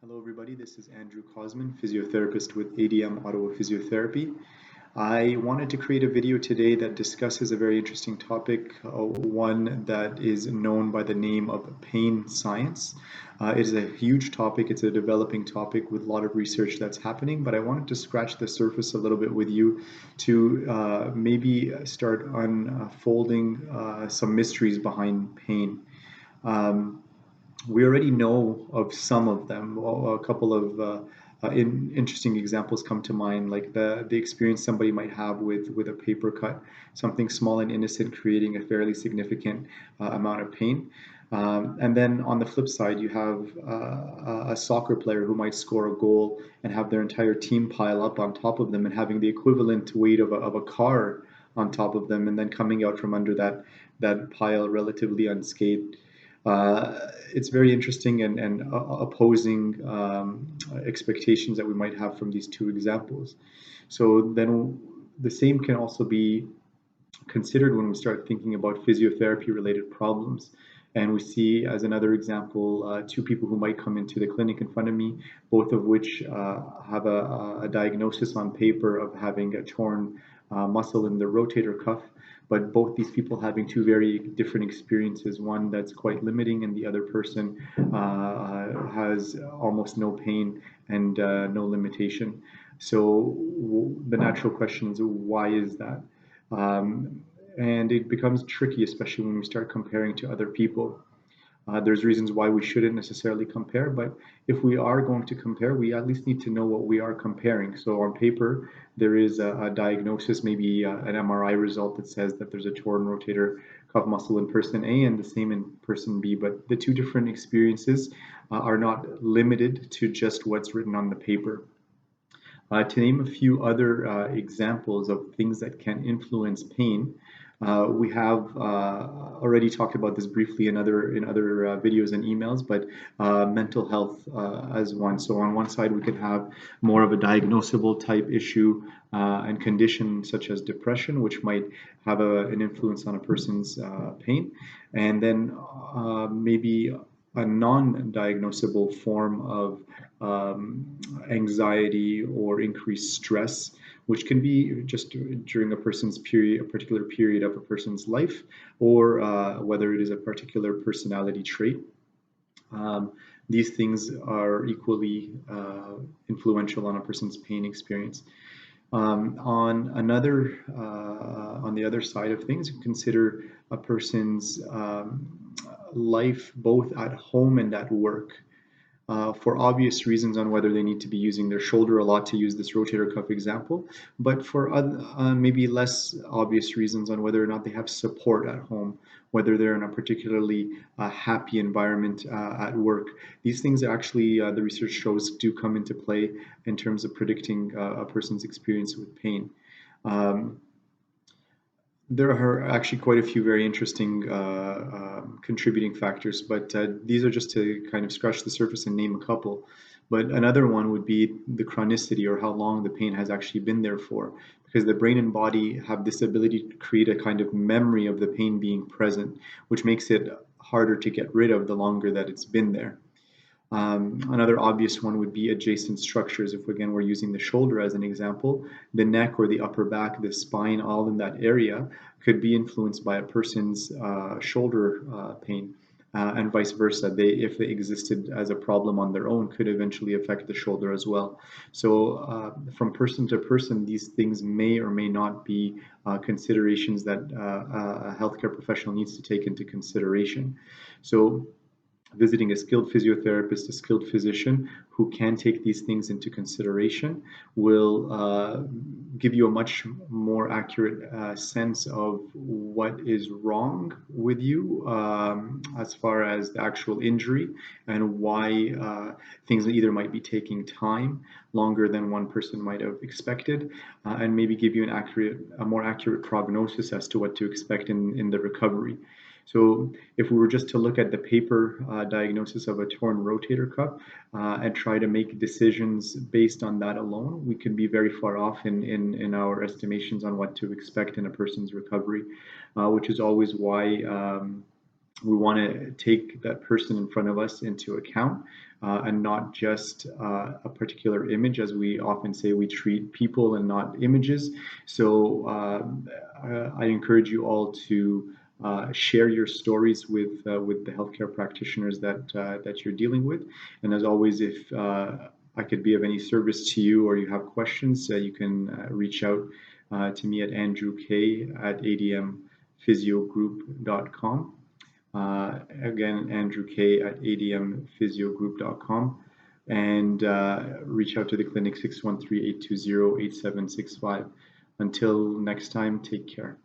Hello, everybody. This is Andrew Cosman, physiotherapist with ADM Ottawa Physiotherapy. I wanted to create a video today that discusses a very interesting topic, one that is known by the name of pain science. It is a huge topic, it's a developing topic with a lot of research that's happening, but I wanted to scratch the surface a little bit with you to maybe start unfolding some mysteries behind pain. Um, we already know of some of them. Well, a couple of interesting examples come to mind, like the experience somebody might have with a paper cut, something small and innocent creating a fairly significant amount of pain. And then on the flip side, you have a soccer player who might score a goal and have their entire team pile up on top of them and having the equivalent weight of a car on top of them, and then coming out from under that pile relatively unscathed. It's very interesting and opposing expectations that we might have from these two examples. So then the same can also be considered when we start thinking about physiotherapy related problems. And we see, as another example, two people who might come into the clinic in front of me, both of which have a diagnosis on paper of having a torn muscle in the rotator cuff, but both these people having two very different experiences, one that's quite limiting and the other person has almost no pain and no limitation. So the natural question is, why is that? Um, and it becomes tricky, especially when we start comparing to other people. There's reasons why we shouldn't necessarily compare, but if we are going to compare, we at least need to know what we are comparing. So on paper, there is a diagnosis, maybe an MRI result that says that there's a torn rotator cuff muscle in person A and the same in person B, but the two different experiences are not limited to just what's written on the paper. To name a few other examples of things that can influence pain, we have already talked about this briefly in other videos and emails, but mental health as one. So on one side, we could have more of a diagnosable type issue and condition such as depression, which might have an influence on a person's pain, and then maybe a non-diagnosable form of anxiety or increased stress, which can be just during a particular period of a person's life, or whether it is a particular personality trait. Um, these things are equally influential on a person's pain experience. On the other side of things, you consider a person's life both at home and at work, for obvious reasons on whether they need to be using their shoulder a lot, to use this rotator cuff example, but for maybe less obvious reasons on whether or not they have support at home, whether they're in a particularly happy environment at work. These things actually, the research shows, do come into play in terms of predicting a person's experience with pain. Um, there are actually quite a few very interesting contributing factors, but these are just to kind of scratch the surface and name a couple. But another one would be the chronicity, or how long the pain has actually been there for, because the brain and body have this ability to create a kind of memory of the pain being present, which makes it harder to get rid of the longer that it's been there. Another obvious one would be adjacent structures. If again we're using the shoulder as an example, the neck or the upper back, the spine, all in that area could be influenced by a person's shoulder pain. And vice versa. If they existed as a problem on their own, could eventually affect the shoulder as well. So, from person to person, these things may or may not be considerations that a healthcare professional needs to take into consideration. So, visiting a skilled physiotherapist, a skilled physician who can take these things into consideration will give you a much more accurate sense of what is wrong with you, as far as the actual injury, and why things either might be taking time, longer than one person might have expected, and maybe give you a more accurate prognosis as to what to expect in the recovery. So if we were just to look at the paper diagnosis of a torn rotator cuff and try to make decisions based on that alone, we could be very far off in our estimations on what to expect in a person's recovery, which is always why we want to take that person in front of us into account and not just a particular image. As we often say, we treat people and not images. So I encourage you all to share your stories with the healthcare practitioners that you're dealing with. And as always, if I could be of any service to you or you have questions, you can reach out to me at andrewk@admphysiogroup.com. Again, Andrew K at admphysiogroup.com, and reach out to the clinic 613-820-8765. Until next time, take care.